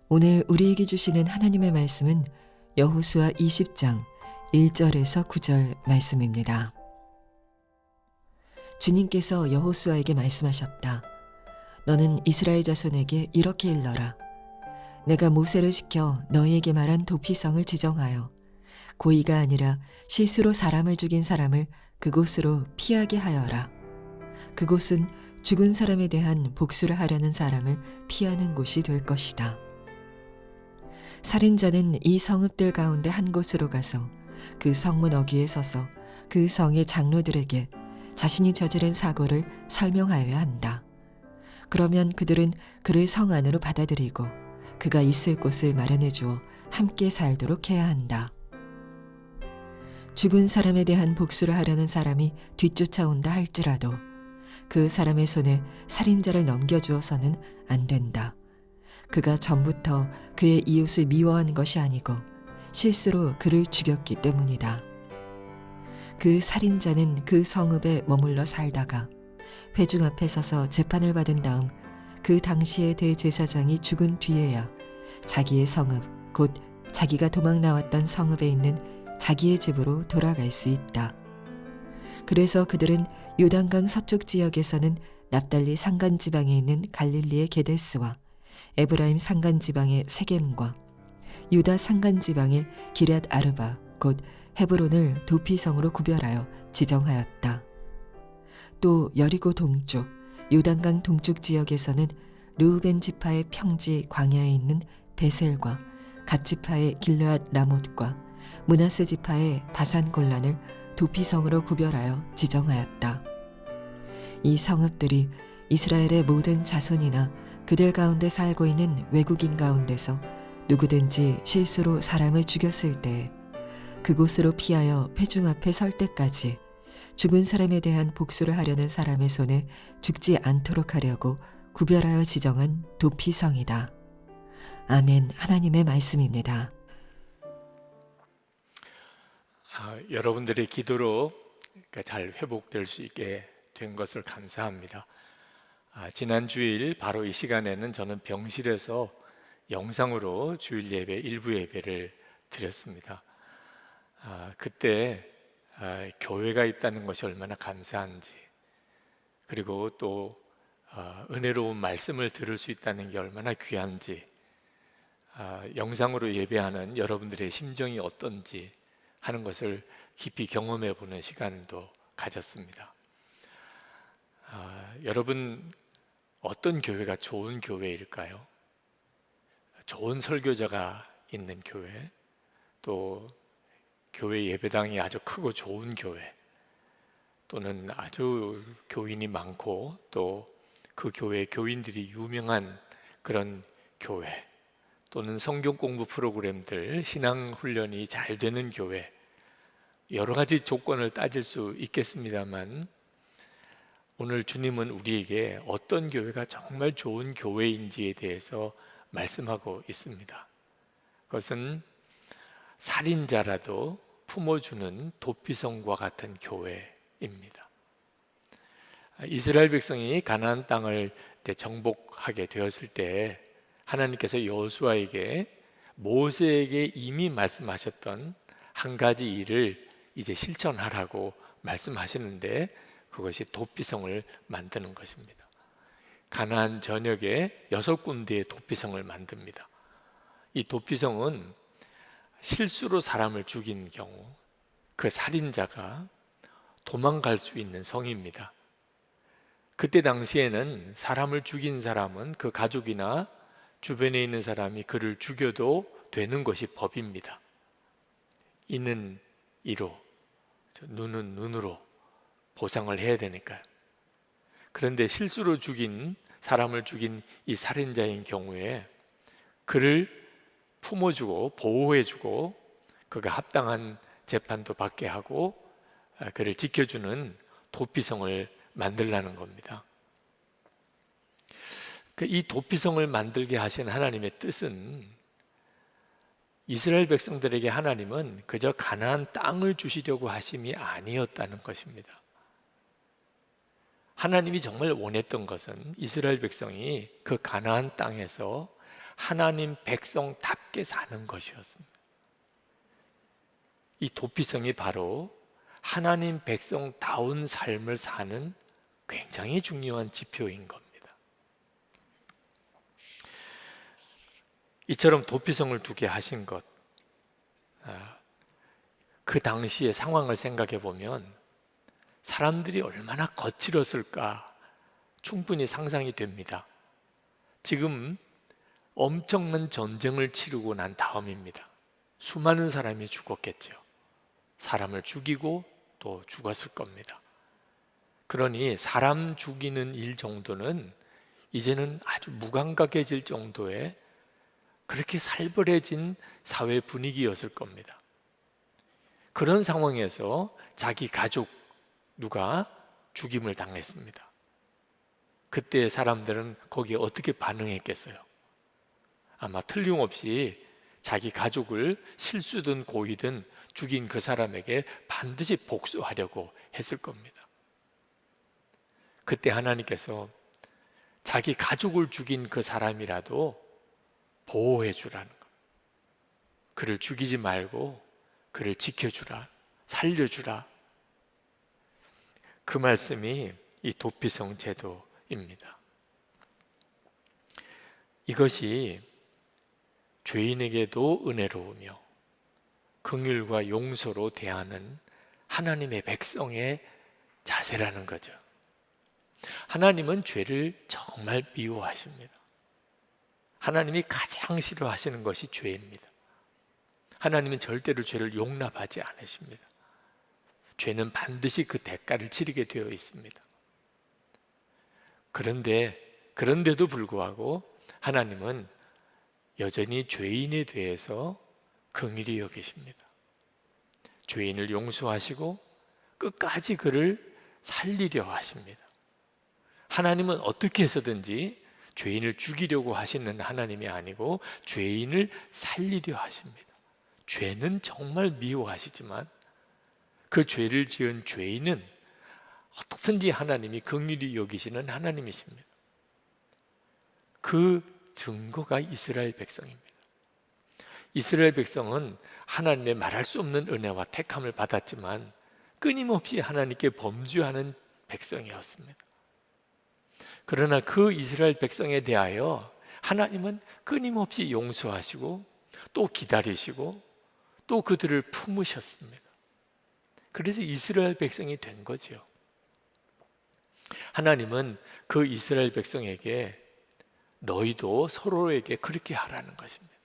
오늘 우리에게 주시는 하나님의 말씀은 여호수아 20장 1절에서 9절 말씀입니다. 주님께서 여호수아에게 말씀하셨다. 너는 이스라엘 자손에게 이렇게 일러라. 내가 모세를 시켜 너희에게 말한 도피성을 지정하여 고의가 아니라 실수로 사람을 죽인 사람을 그곳으로 피하게 하여라. 그곳은 죽은 사람에 대한 복수를 하려는 사람을 피하는 곳이 될 것이다. 살인자는 이 성읍들 가운데 한 곳으로 가서 그 성문 어귀에 서서 그 성의 장로들에게 자신이 저지른 사고를 설명하여야 한다. 그러면 그들은 그를 성 안으로 받아들이고 그가 있을 곳을 마련해 주어 함께 살도록 해야 한다. 죽은 사람에 대한 복수를 하려는 사람이 뒤쫓아온다 할지라도 그 사람의 손에 살인자를 넘겨주어서는 안 된다. 그가 전부터 그의 이웃을 미워한 것이 아니고 실수로 그를 죽였기 때문이다. 그 살인자는 그 성읍에 머물러 살다가 회중 앞에 서서 재판을 받은 다음 그 당시의 대제사장이 죽은 뒤에야 자기의 성읍, 곧 자기가 도망 나왔던 성읍에 있는 자기의 집으로 돌아갈 수 있다. 그래서 그들은 요단강 서쪽 지역에서는 납달리 산간지방에 있는 갈릴리의 게데스와 에브라임 산간지방의 세겜과 유다 산간지방의 기럇 아르바 곧 헤브론을 도피성으로 구별하여 지정하였다. 또 여리고 동쪽, 요단강 동쪽 지역에서는 르우벤 지파의 평지 광야에 있는 베셀과 갓 지파의 길르앗 라못과 므낫세 지파의 바산 골란을 도피성으로 구별하여 지정하였다. 이 성읍들이 이스라엘의 모든 자손이나 그들 가운데 살고 있는 외국인 가운데서 누구든지 실수로 사람을 죽였을 때 그곳으로 피하여 회중 앞에 설 때까지 죽은 사람에 대한 복수를 하려는 사람의 손에 죽지 않도록 하려고 구별하여 지정한 도피성이다. 아멘. 하나님의 말씀입니다. 여러분들의 기도로 잘 회복될 수 있게 된 것을 감사합니다. 지난 주일 바로 이 시간에는 저는 병실에서 영상으로 주일 예배 일부 예배를 드렸습니다. 그때 교회가 있다는 것이 얼마나 감사한지, 그리고 또 은혜로운 말씀을 들을 수 있다는 게 얼마나 귀한지, 영상으로 예배하는 여러분들의 심정이 어떤지 하는 것을 깊이 경험해 보는 시간도 가졌습니다. 여러분, 어떤 교회가 좋은 교회일까요? 좋은 설교자가 있는 교회, 또 교회 예배당이 아주 크고 좋은 교회, 또는 아주 교인이 많고 또 그 교회 교인들이 유명한 그런 교회, 또는 성경 공부 프로그램들, 신앙 훈련이 잘 되는 교회, 여러 가지 조건을 따질 수 있겠습니다만 오늘 주님은 우리에게 어떤 교회가 정말 좋은 교회인지에 대해서 말씀하고 있습니다. 그것은 살인자라도 품어주는 도피성과 같은 교회입니다. 이스라엘 백성이 가나안 땅을 정복하게 되었을 때 하나님께서 여호수아에게 모세에게 이미 말씀하셨던 한 가지 일을 이제 실천하라고 말씀하시는데, 그것이 도피성을 만드는 것입니다. 가나안 전역에 6군데의 도피성을 만듭니다. 이 도피성은 실수로 사람을 죽인 경우 그 살인자가 도망갈 수 있는 성입니다. 그때 당시에는 사람을 죽인 사람은 그 가족이나 주변에 있는 사람이 그를 죽여도 되는 것이 법입니다. 이는 이로, 눈은 눈으로 보상을 해야 되니까요. 그런데 실수로 사람을 죽인 이 살인자인 경우에 그를 품어주고 보호해주고 그가 합당한 재판도 받게 하고 그를 지켜주는 도피성을 만들라는 겁니다. 이 도피성을 만들게 하신 하나님의 뜻은, 이스라엘 백성들에게 하나님은 그저 가나안 땅을 주시려고 하심이 아니었다는 것입니다. 하나님이 정말 원했던 것은 이스라엘 백성이 그 가나안 땅에서 하나님 백성답게 사는 것이었습니다. 이 도피성이 바로 하나님 백성다운 삶을 사는 굉장히 중요한 지표인 겁니다. 이처럼 도피성을 두게 하신 것, 그 당시의 상황을 생각해 보면 사람들이 얼마나 거칠었을까 충분히 상상이 됩니다. 지금 엄청난 전쟁을 치르고 난 다음입니다. 수많은 사람이 죽었겠죠. 사람을 죽이고 또 죽었을 겁니다. 그러니 사람 죽이는 일 정도는 이제는 아주 무감각해질 정도의 그렇게 살벌해진 사회 분위기였을 겁니다. 그런 상황에서 자기 가족 누가 죽임을 당했습니다. 그때 사람들은 거기에 어떻게 반응했겠어요? 아마 틀림없이 자기 가족을 실수든 고의든 죽인 그 사람에게 반드시 복수하려고 했을 겁니다. 그때 하나님께서 자기 가족을 죽인 그 사람이라도 보호해 주라는 것, 그를 죽이지 말고 그를 지켜주라, 살려주라, 그 말씀이 이 도피성 제도입니다. 이것이 죄인에게도 은혜로우며 긍휼과 용서로 대하는 하나님의 백성의 자세라는 거죠. 하나님은 죄를 정말 미워하십니다. 하나님이 가장 싫어하시는 것이 죄입니다. 하나님은 절대로 죄를 용납하지 않으십니다. 죄는 반드시 그 대가를 치르게 되어 있습니다. 그런데도 불구하고 하나님은 여전히 죄인에 대해서 긍휼히 여기십니다. 죄인을 용서하시고 끝까지 그를 살리려 하십니다. 하나님은 어떻게 해서든지 죄인을 죽이려고 하시는 하나님이 아니고 죄인을 살리려 하십니다. 죄는 정말 미워하시지만 그 죄를 지은 죄인은 어떻든지 하나님이 긍휼히 여기시는 하나님이십니다. 그 증거가 이스라엘 백성입니다. 이스라엘 백성은 하나님의 말할 수 없는 은혜와 택함을 받았지만 끊임없이 하나님께 범죄하는 백성이었습니다. 그러나 그 이스라엘 백성에 대하여 하나님은 끊임없이 용서하시고 또 기다리시고 또 그들을 품으셨습니다. 그래서 이스라엘 백성이 된 거죠. 하나님은 그 이스라엘 백성에게 너희도 서로에게 그렇게 하라는 것입니다.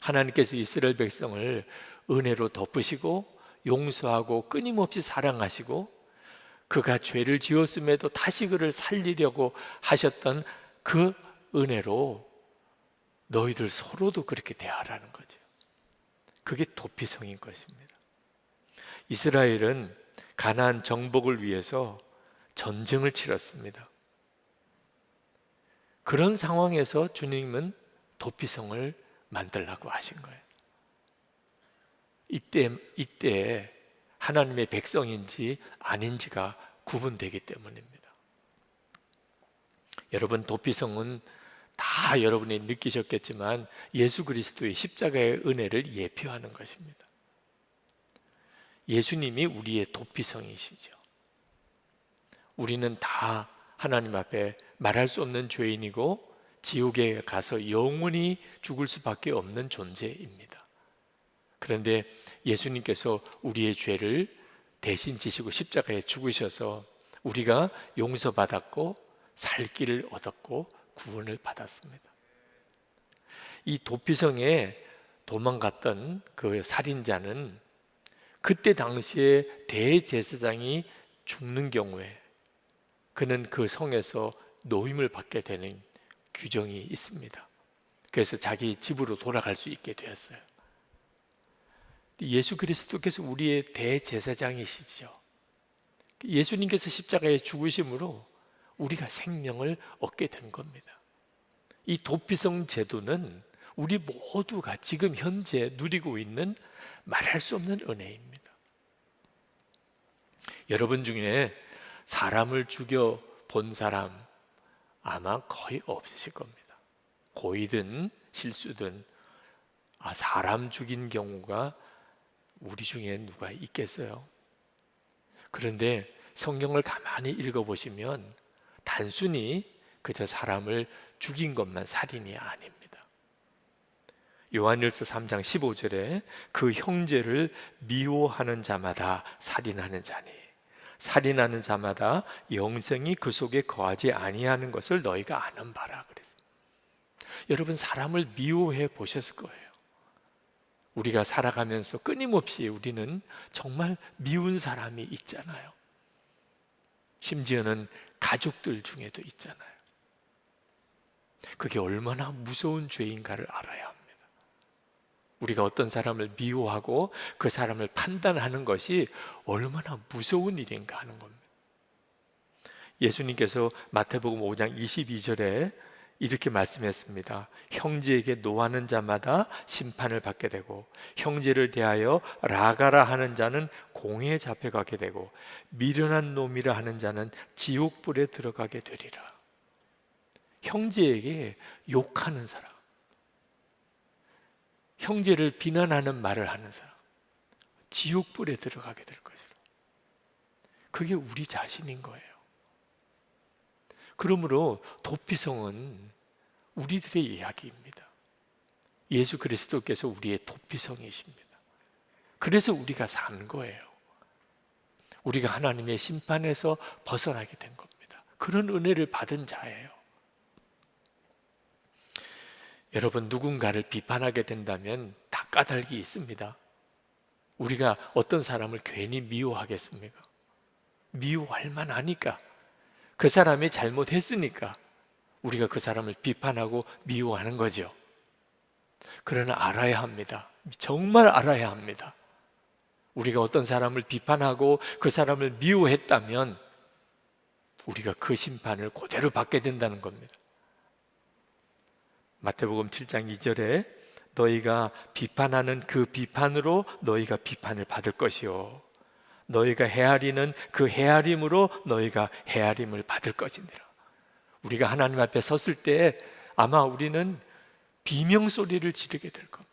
하나님께서 이스라엘 백성을 은혜로 덮으시고 용서하고 끊임없이 사랑하시고 그가 죄를 지었음에도 다시 그를 살리려고 하셨던 그 은혜로 너희들 서로도 그렇게 대하라는 거죠. 그게 도피성인 것입니다. 이스라엘은 가나안 정복을 위해서 전쟁을 치렀습니다. 그런 상황에서 주님은 도피성을 만들라고 하신 거예요. 이때 하나님의 백성인지 아닌지가 구분되기 때문입니다. 여러분, 도피성은 다 여러분이 느끼셨겠지만 예수 그리스도의 십자가의 은혜를 예표하는 것입니다. 예수님이 우리의 도피성이시죠. 우리는 다 하나님 앞에 말할 수 없는 죄인이고 지옥에 가서 영원히 죽을 수밖에 없는 존재입니다. 그런데 예수님께서 우리의 죄를 대신 지시고 십자가에 죽으셔서 우리가 용서받았고 살 길을 얻었고 구원을 받았습니다. 이 도피성에 도망갔던 그 살인자는 그때 당시에 대제사장이 죽는 경우에 그는 그 성에서 노임을 받게 되는 규정이 있습니다. 그래서 자기 집으로 돌아갈 수 있게 되었어요. 예수 그리스도께서 우리의 대제사장이시죠. 예수님께서 십자가에 죽으심으로 우리가 생명을 얻게 된 겁니다. 이 도피성 제도는 우리 모두가 지금 현재 누리고 있는 말할 수 없는 은혜입니다. 여러분 중에 사람을 죽여 본 사람 아마 거의 없으실 겁니다. 고의든 실수든 사람 죽인 경우가 우리 중에 누가 있겠어요? 그런데 성경을 가만히 읽어보시면 단순히 그저 사람을 죽인 것만 살인이 아닙니다. 요한일서 3장 15절에 그 형제를 미워하는 자마다 살인하는 자니 살인하는 자마다 영생이 그 속에 거하지 아니하는 것을 너희가 아는 바라 그랬습니다. 여러분, 사람을 미워해 보셨을 거예요. 우리가 살아가면서 끊임없이 우리는 정말 미운 사람이 있잖아요. 심지어는 가족들 중에도 있잖아요. 그게 얼마나 무서운 죄인가를 알아야 합니다. 우리가 어떤 사람을 미워하고 그 사람을 판단하는 것이 얼마나 무서운 일인가 하는 겁니다. 예수님께서 마태복음 5장 22절에 이렇게 말씀했습니다. 형제에게 노하는 자마다 심판을 받게 되고 형제를 대하여 라가라 하는 자는 공회에 잡혀가게 되고 미련한 놈이라 하는 자는 지옥불에 들어가게 되리라. 형제에게 욕하는 사람, 형제를 비난하는 말을 하는 사람, 지옥불에 들어가게 될 것이라. 그게 우리 자신인 거예요. 그러므로 도피성은 우리들의 이야기입니다. 예수 그리스도께서 우리의 도피성이십니다. 그래서 우리가 사는 거예요. 우리가 하나님의 심판에서 벗어나게 된 겁니다. 그런 은혜를 받은 자예요. 여러분, 누군가를 비판하게 된다면 다 까닭이 있습니다. 우리가 어떤 사람을 괜히 미워하겠습니까? 미워할 만하니까, 그 사람이 잘못했으니까 우리가 그 사람을 비판하고 미워하는 거죠. 그러나 알아야 합니다. 정말 알아야 합니다. 우리가 어떤 사람을 비판하고 그 사람을 미워했다면 우리가 그 심판을 그대로 받게 된다는 겁니다. 마태복음 7장 2절에 너희가 비판하는 그 비판으로 너희가 비판을 받을 것이요 너희가 헤아리는 그 헤아림으로 너희가 헤아림을 받을 것이니라. 우리가 하나님 앞에 섰을 때 아마 우리는 비명소리를 지르게 될 겁니다.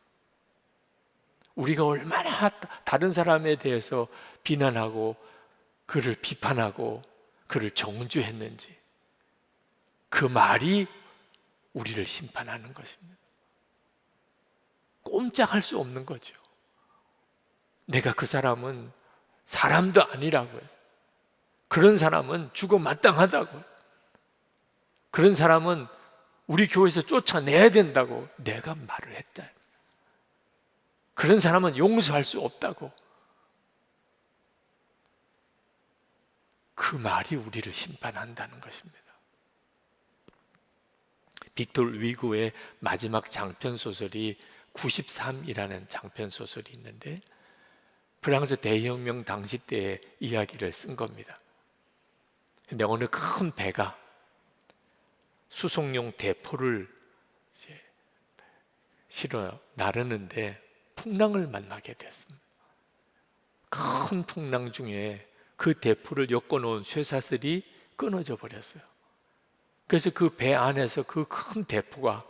우리가 얼마나 다른 사람에 대해서 비난하고 그를 비판하고 그를 정죄했는지, 그 말이 우리를 심판하는 것입니다. 꼼짝할 수 없는 거죠. 내가 그 사람은 사람도 아니라고 해서, 그런 사람은 죽어 마땅하다고, 그런 사람은 우리 교회에서 쫓아내야 된다고 내가 말을 했다. 그런 사람은 용서할 수 없다고. 그 말이 우리를 심판한다는 것입니다. 빅토르 위고의 마지막 장편 소설이 93이라는 장편 소설이 있는데, 프랑스 대혁명 당시 때의 이야기를 쓴 겁니다. 근데 어느 큰 배가 수송용 대포를 실어 나르는데 풍랑을 만나게 됐습니다. 큰 풍랑 중에 그 대포를 엮어놓은 쇠사슬이 끊어져 버렸어요. 그래서 그 배 안에서 그 큰 대포가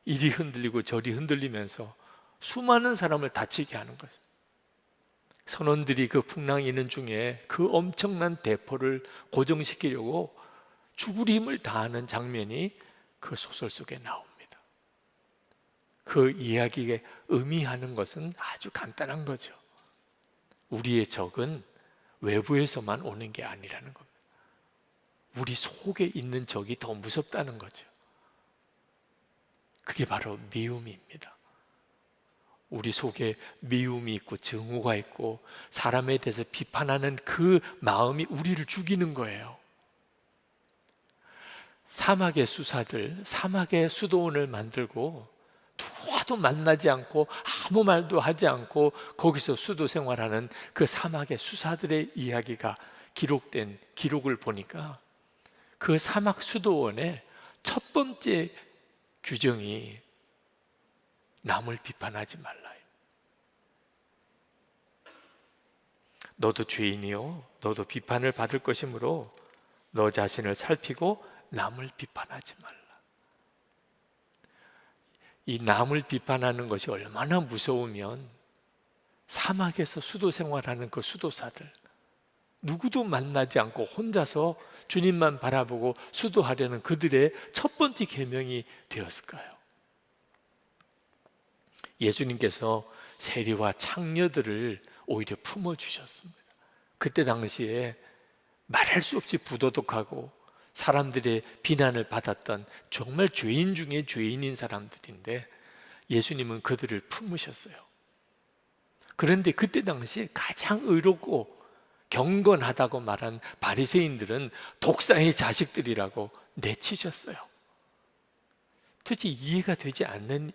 이리 흔들리고 저리 흔들리면서 수많은 사람을 다치게 하는 것입니다. 선원들이 그 풍랑이 있는 중에 그 엄청난 대포를 고정시키려고 죽을 힘을 다하는 장면이 그 소설 속에 나옵니다. 그 이야기에 의미하는 것은 아주 간단한 거죠. 우리의 적은 외부에서만 오는 게 아니라는 겁니다. 우리 속에 있는 적이 더 무섭다는 거죠. 그게 바로 미움입니다. 우리 속에 미움이 있고 증오가 있고 사람에 대해서 비판하는 그 마음이 우리를 죽이는 거예요. 사막의 수사들, 사막의 수도원을 만들고 누구와도 만나지 않고 아무 말도 하지 않고 거기서 수도 생활하는 그 사막의 수사들의 이야기가 기록된 기록을 보니까 그 사막 수도원의 첫 번째 규정이 남을 비판하지 말라. 너도 죄인이요, 너도 비판을 받을 것이므로 너 자신을 살피고 남을 비판하지 말라. 이 남을 비판하는 것이 얼마나 무서우면 사막에서 수도 생활하는 그 수도사들, 누구도 만나지 않고 혼자서 주님만 바라보고 수도하려는 그들의 첫 번째 계명이 되었을까요? 예수님께서 세리와 창녀들을 오히려 품어주셨습니다. 그때 당시에 말할 수 없이 부도덕하고 사람들의 비난을 받았던 정말 죄인 중에 죄인인 사람들인데 예수님은 그들을 품으셨어요. 그런데 그때 당시에 가장 의롭고 경건하다고 말한 바리새인들은 독사의 자식들이라고 내치셨어요. 도대체 이해가 되지 않는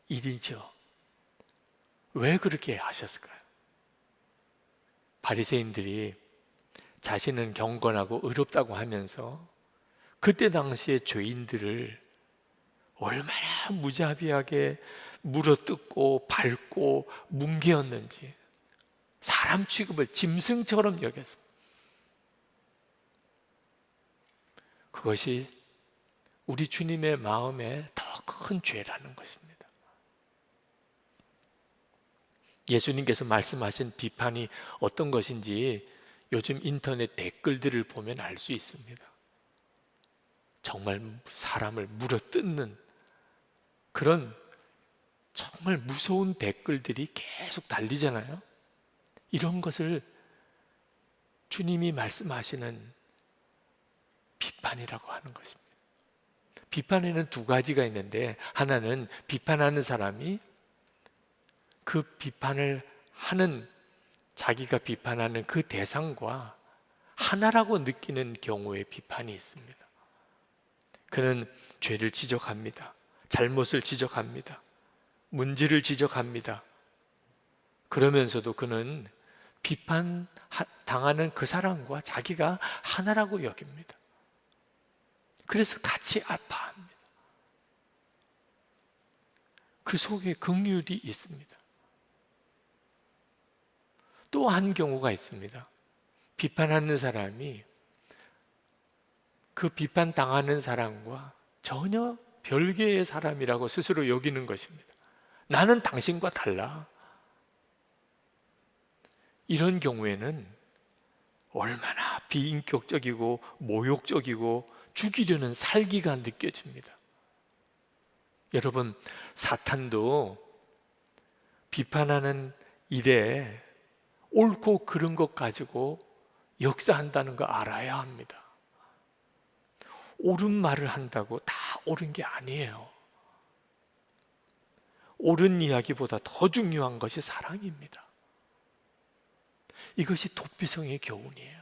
일이죠. 왜 그렇게 하셨을까요? 바리새인들이 자신은 경건하고 의롭다고 하면서 그때 당시에 죄인들을 얼마나 무자비하게 물어뜯고 밟고 뭉개었는지, 사람 취급을 짐승처럼 여겼습니다. 그것이 우리 주님의 마음에 더 큰 죄라는 것입니다. 예수님께서 말씀하신 비판이 어떤 것인지 요즘 인터넷 댓글들을 보면 알 수 있습니다. 정말 사람을 물어뜯는 그런 정말 무서운 댓글들이 계속 달리잖아요. 이런 것을 주님이 말씀하시는 비판이라고 하는 것입니다. 비판에는 두 가지가 있는데, 하나는 비판하는 사람이 그 비판을 하는, 자기가 비판하는 그 대상과 하나라고 느끼는 경우의 비판이 있습니다. 그는 죄를 지적합니다. 잘못을 지적합니다. 문제를 지적합니다. 그러면서도 그는 비판당하는 그 사람과 자기가 하나라고 여깁니다. 그래서 같이 아파합니다. 그 속에 긍휼이 있습니다. 또 한 경우가 있습니다. 비판하는 사람이 그 비판당하는 사람과 전혀 별개의 사람이라고 스스로 여기는 것입니다. 나는 당신과 달라. 이런 경우에는 얼마나 비인격적이고 모욕적이고 죽이려는 살기가 느껴집니다. 여러분, 사탄도 비판하는 일에 옳고 그른 것 가지고 역사한다는 거 알아야 합니다. 옳은 말을 한다고 다 옳은 게 아니에요. 옳은 이야기보다 더 중요한 것이 사랑입니다. 이것이 도피성의 교훈이에요.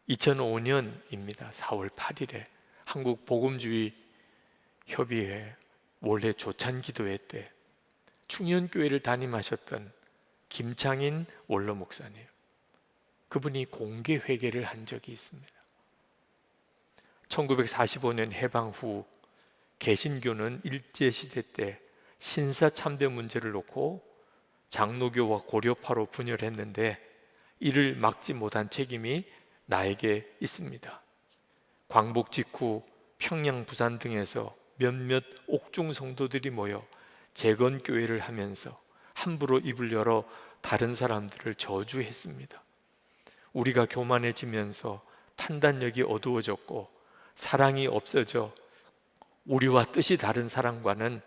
2005년입니다. 4월 8일에 한국 복음주의 협의회 원래 조찬기도회 때 충현교회를 담임하셨던 김창인 원로 목사님, 그분이 공개 회개를 한 적이 있습니다. 1945년 해방 후 개신교는 일제시대 때 신사참배 문제를 놓고 장로교와 고려파로 분열했는데 이를 막지 못한 책임이 나에게 있습니다. 광복 직후 평양, 부산 등에서 몇몇 옥중 성도들이 모여 재건교회를 하면서 함부로 입을 열어 다른 사람들을 저주했습니다. 우리가 교만해지면서 판단력이 어두워졌고 사랑이 없어져 우리와 뜻이 다른 사람과는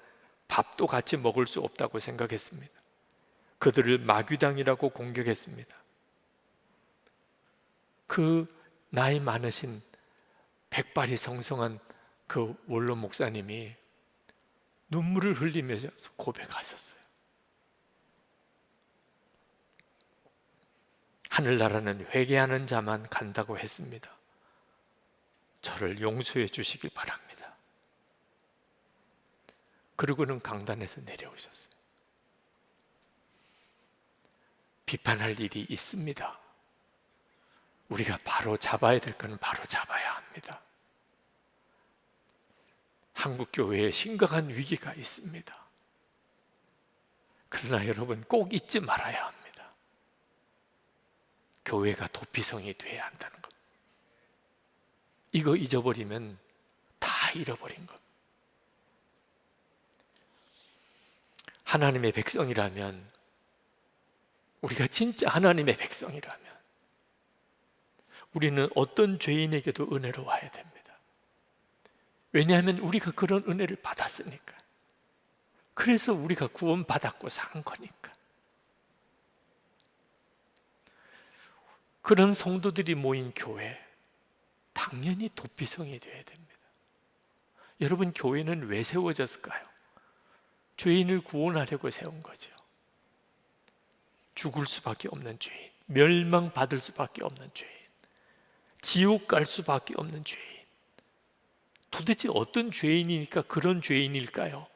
밥도 같이 먹을 수 없다고 생각했습니다. 그들을 마귀당이라고 공격했습니다. 그 나이 많으신 백발이 성성한 그 원로 목사님이 눈물을 흘리면서 고백하셨어요. 하늘나라는 회개하는 자만 간다고 했습니다. 저를 용서해 주시길 바랍니다. 그러고는 강단에서 내려오셨어요. 비판할 일이 있습니다. 우리가 바로 잡아야 될 것은 바로 잡아야 합니다. 한국 교회에 심각한 위기가 있습니다. 그러나 여러분, 꼭 잊지 말아야 합니다. 교회가 도피성이 되어야 한다는 것. 이거 잊어버리면 다 잃어버린 것. 하나님의 백성이라면, 우리가 진짜 하나님의 백성이라면 우리는 어떤 죄인에게도 은혜로워야 됩니다. 왜냐하면 우리가 그런 은혜를 받았으니까. 그래서 우리가 구원받았고 산 거니까. 그런 성도들이 모인 교회, 당연히 도피성이 되어야 됩니다. 여러분, 교회는 왜 세워졌을까요? 죄인을 구원하려고 세운 거죠. 죽을 수밖에 없는 죄인, 멸망받을 수밖에 없는 죄인, 지옥 갈 수밖에 없는 죄인. 도대체 어떤 죄인이니까 그런 죄인일까요?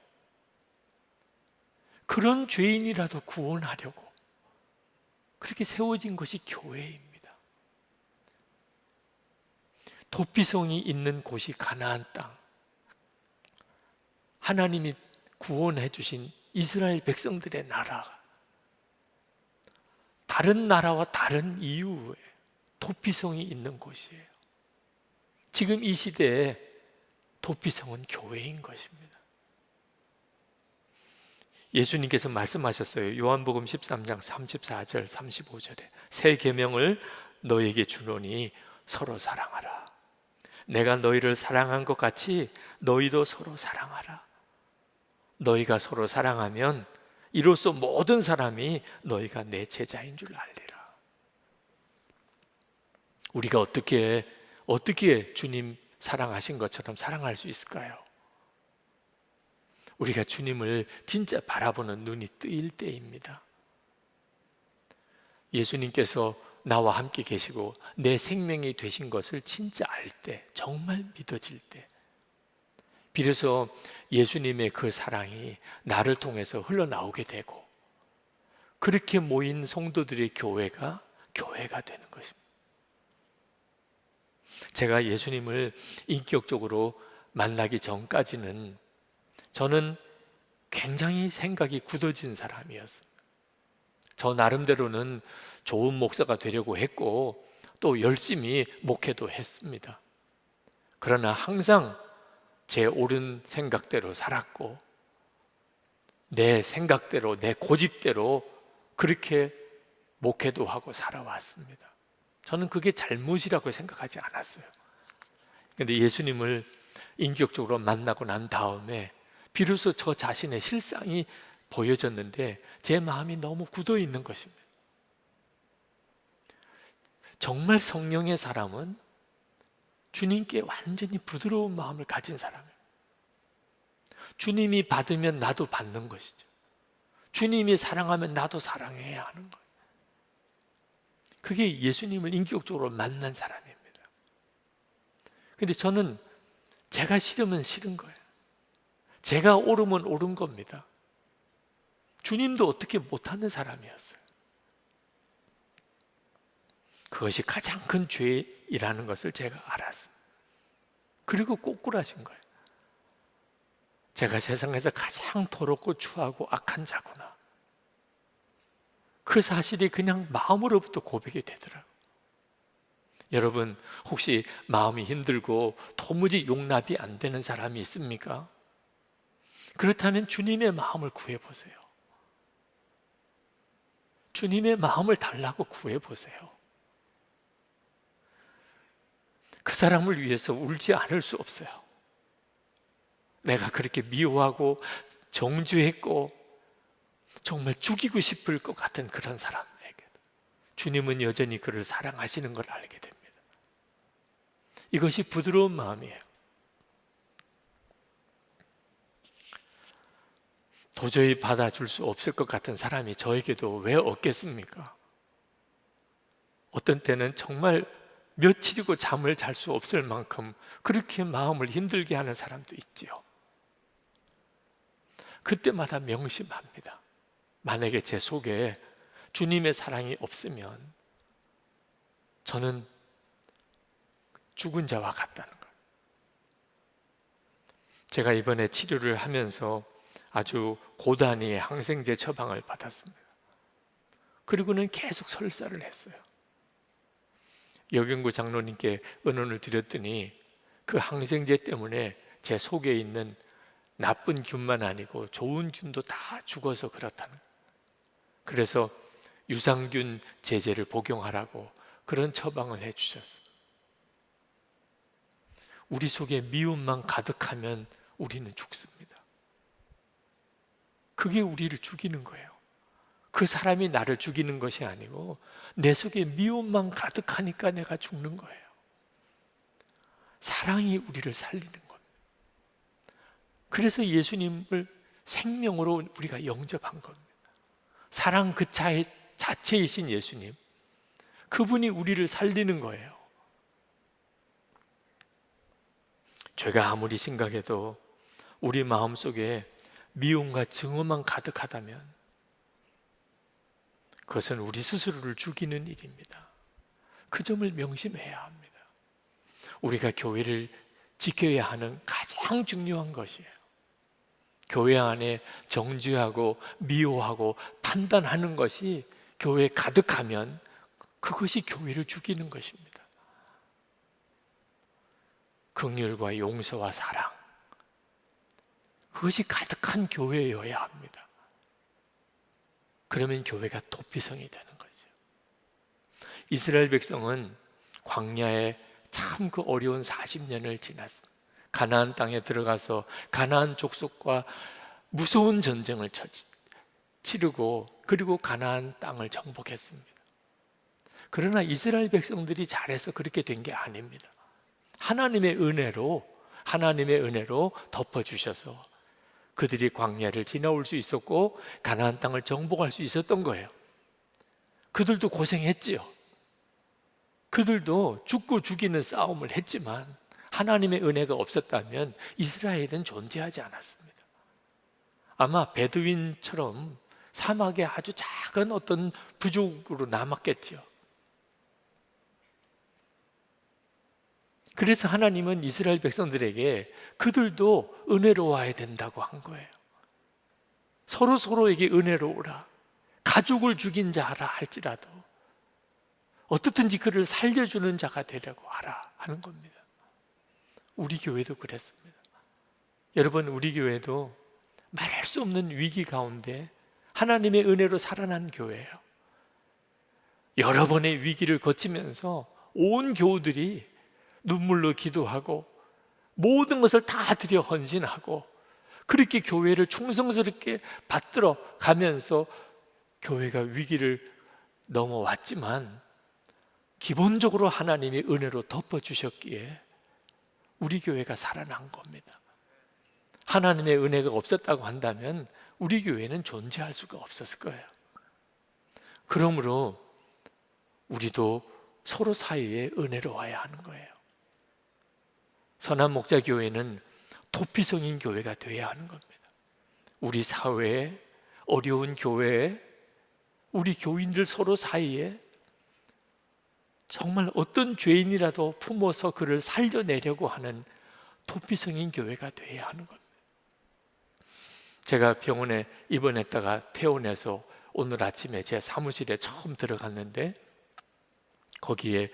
그런 죄인이라도 구원하려고 그렇게 세워진 것이 교회입니다. 도피성이 있는 곳이 가나안 땅, 하나님이 구원해 주신 이스라엘 백성들의 나라, 다른 나라와 다른 이유에 도피성이 있는 곳이에요. 지금 이 시대에 도피성은 교회인 것입니다. 예수님께서 말씀하셨어요. 요한복음 13장 34절 35절에 새 계명을 너에게 주노니 서로 사랑하라. 내가 너희를 사랑한 것 같이 너희도 서로 사랑하라. 너희가 서로 사랑하면 이로써 모든 사람이 너희가 내 제자인 줄 알리라. 우리가 어떻게 주님 사랑하신 것처럼 사랑할 수 있을까요? 우리가 주님을 진짜 바라보는 눈이 뜨일 때입니다. 예수님께서 나와 함께 계시고 내 생명이 되신 것을 진짜 알 때, 정말 믿어질 때, 비로소 예수님의 그 사랑이 나를 통해서 흘러나오게 되고, 그렇게 모인 성도들의 교회가 되는 것입니다. 제가 예수님을 인격적으로 만나기 전까지는 저는 굉장히 생각이 굳어진 사람이었습니다. 저 나름대로는 좋은 목사가 되려고 했고 또 열심히 목회도 했습니다. 그러나 항상 제 옳은 생각대로 살았고 내 생각대로, 내 고집대로 그렇게 목회도 하고 살아왔습니다. 저는 그게 잘못이라고 생각하지 않았어요. 그런데 예수님을 인격적으로 만나고 난 다음에 비로소 저 자신의 실상이 보여졌는데 제 마음이 너무 굳어 있는 것입니다. 정말 성령의 사람은 주님께 완전히 부드러운 마음을 가진 사람이에요. 주님이 받으면 나도 받는 것이죠. 주님이 사랑하면 나도 사랑해야 하는 거예요. 그게 예수님을 인격적으로 만난 사람입니다. 그런데 저는 제가 싫으면 싫은 거예요. 제가 옳으면 옳은 겁니다. 주님도 어떻게 못하는 사람이었어요. 그것이 가장 큰 죄이라는 것을 제가 알았습니다. 그리고 꼬꾸라진 거예요. 제가 세상에서 가장 더럽고 추하고 악한 자구나. 그 사실이 그냥 마음으로부터 고백이 되더라고요. 여러분, 혹시 마음이 힘들고 도무지 용납이 안 되는 사람이 있습니까? 그렇다면 주님의 마음을 구해보세요. 주님의 마음을 달라고 구해보세요. 그 사람을 위해서 울지 않을 수 없어요. 내가 그렇게 미워하고 정죄했고 정말 죽이고 싶을 것 같은 그런 사람에게도 주님은 여전히 그를 사랑하시는 걸 알게 됩니다. 이것이 부드러운 마음이에요. 도저히 받아줄 수 없을 것 같은 사람이 저에게도 왜 없겠습니까? 어떤 때는 정말 며칠이고 잠을 잘 수 없을 만큼 그렇게 마음을 힘들게 하는 사람도 있지요. 그때마다 명심합니다. 만약에 제 속에 주님의 사랑이 없으면 저는 죽은 자와 같다는 거예요. 제가 이번에 치료를 하면서 아주 고단위의 항생제 처방을 받았습니다. 그리고는 계속 설사를 했어요. 여경구 장로님께 의논을 드렸더니 그 항생제 때문에 제 속에 있는 나쁜 균만 아니고 좋은 균도 다 죽어서 그렇다는. 그래서 유산균 제제를 복용하라고 그런 처방을 해주셨어. 우리 속에 미움만 가득하면 우리는 죽습니다. 그게 우리를 죽이는 거예요. 그 사람이 나를 죽이는 것이 아니고 내 속에 미움만 가득하니까 내가 죽는 거예요. 사랑이 우리를 살리는 겁니다. 그래서 예수님을 생명으로 우리가 영접한 겁니다. 사랑 그 자체이신 예수님, 그분이 우리를 살리는 거예요. 죄가 아무리 심각해도 우리 마음속에 미움과 증오만 가득하다면 그것은 우리 스스로를 죽이는 일입니다. 그 점을 명심해야 합니다. 우리가 교회를 지켜야 하는 가장 중요한 것이에요. 교회 안에 정죄하고 미워하고 판단하는 것이 교회에 가득하면 그것이 교회를 죽이는 것입니다. 긍휼과 용서와 사랑, 그것이 가득한 교회여야 합니다. 그러면 교회가 도피성이 되는 거죠. 이스라엘 백성은 광야에 참 그 어려운 40년을 지났습니다. 가나안 땅에 들어가서 가나안 족속과 무서운 전쟁을 치르고 그리고 가나안 땅을 정복했습니다. 그러나 이스라엘 백성들이 잘해서 그렇게 된 게 아닙니다. 하나님의 은혜로 덮어주셔서 그들이 광야를 지나올 수 있었고 가나안 땅을 정복할 수 있었던 거예요. 그들도 고생했지요. 그들도 죽고 죽이는 싸움을 했지만 하나님의 은혜가 없었다면 이스라엘은 존재하지 않았습니다. 아마 베두인처럼 사막에 아주 작은 어떤 부족으로 남았겠죠. 그래서 하나님은 이스라엘 백성들에게 그들도 은혜로워야 된다고 한 거예요. 서로에게 은혜로우라. 가족을 죽인 자라 할지라도 어떻든지 그를 살려주는 자가 되려고 하라 하는 겁니다. 우리 교회도 그랬습니다. 여러분, 우리 교회도 말할 수 없는 위기 가운데 하나님의 은혜로 살아난 교회예요. 여러 번의 위기를 거치면서 온 교우들이 눈물로 기도하고 모든 것을 다 드려 헌신하고 그렇게 교회를 충성스럽게 받들어 가면서 교회가 위기를 넘어왔지만 기본적으로 하나님이 은혜로 덮어주셨기에 우리 교회가 살아난 겁니다. 하나님의 은혜가 없었다고 한다면 우리 교회는 존재할 수가 없었을 거예요. 그러므로 우리도 서로 사이에 은혜로워야 하는 거예요. 선한 목자 교회는 도피성인 교회가 되어야 하는 겁니다. 우리 사회에, 어려운 교회에, 우리 교인들 서로 사이에 정말 어떤 죄인이라도 품어서 그를 살려내려고 하는 도피성인 교회가 되어야 하는 겁니다. 제가 병원에 입원했다가 퇴원해서 오늘 아침에 제 사무실에 처음 들어갔는데 거기에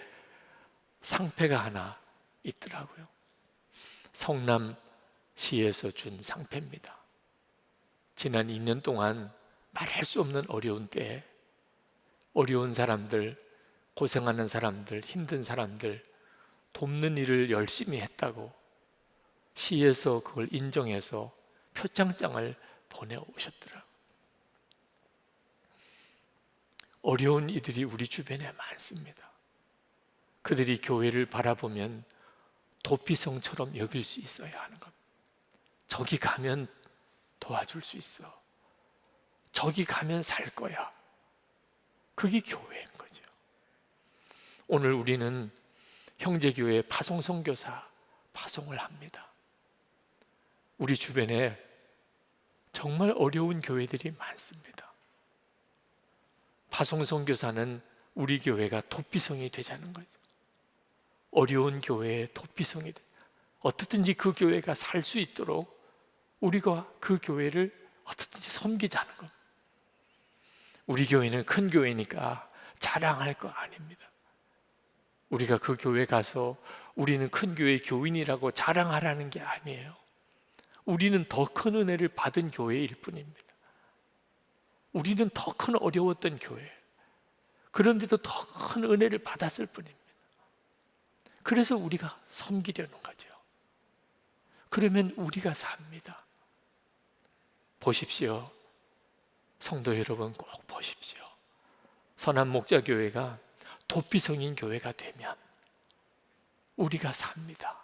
상패가 하나 있더라고요. 성남시에서 준 상패입니다. 지난 2년 동안 말할 수 없는 어려운 때에 어려운 사람들, 고생하는 사람들, 힘든 사람들 돕는 일을 열심히 했다고 시에서 그걸 인정해서 표창장을 보내오셨더라고요. 어려운 이들이 우리 주변에 많습니다. 그들이 교회를 바라보면 도피성처럼 여길 수 있어야 하는 겁니다. 저기 가면 도와줄 수 있어. 저기 가면 살 거야. 그게 교회인 거죠. 오늘 우리는 형제교회 파송 선교사 파송을 합니다. 우리 주변에 정말 어려운 교회들이 많습니다. 파송 선교사는 우리 교회가 도피성이 되자는 거죠. 어려운 교회의 도피성이 돼. 어떻든지 그 교회가 살 수 있도록 우리가 그 교회를 어떻든지 섬기자는 것. 우리 교회는 큰 교회니까 자랑할 거 아닙니다. 우리가 그 교회 가서 우리는 큰 교회 교인이라고 자랑하라는 게 아니에요. 우리는 더 큰 은혜를 받은 교회일 뿐입니다. 우리는 더 큰 어려웠던 교회, 그런데도 더 큰 은혜를 받았을 뿐입니다. 그래서 우리가 섬기려는 거죠. 그러면 우리가 삽니다. 보십시오. 성도 여러분, 꼭 보십시오. 선한 목자교회가 도피성인 교회가 되면 우리가 삽니다.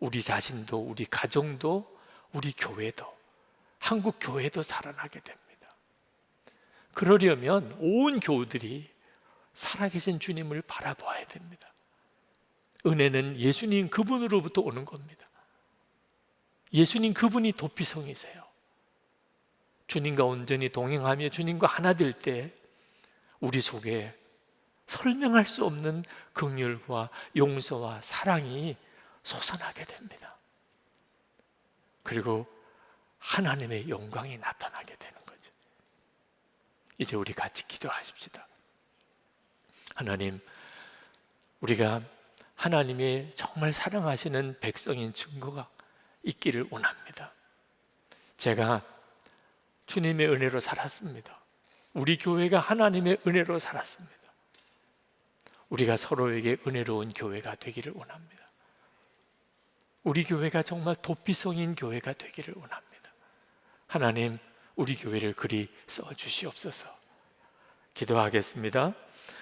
우리 자신도, 우리 가정도, 우리 교회도, 한국 교회도 살아나게 됩니다. 그러려면 온 교우들이 살아계신 주님을 바라봐야 됩니다. 은혜는 예수님 그분으로부터 오는 겁니다. 예수님 그분이 도피성이세요. 주님과 온전히 동행하며 주님과 하나 될 때 우리 속에 설명할 수 없는 긍휼과 용서와 사랑이 솟아나게 됩니다. 그리고 하나님의 영광이 나타나게 되는 거죠. 이제 우리 같이 기도하십시다. 하나님, 우리가 하나님의 정말 사랑하시는 백성인 증거가 있기를 원합니다. 제가 주님의 은혜로 살았습니다. 우리 교회가 하나님의 은혜로 살았습니다. 우리가 서로에게 은혜로운 교회가 되기를 원합니다. 우리 교회가 정말 도피성인 교회가 되기를 원합니다. 하나님, 우리 교회를 그리 써주시옵소서. 기도하겠습니다.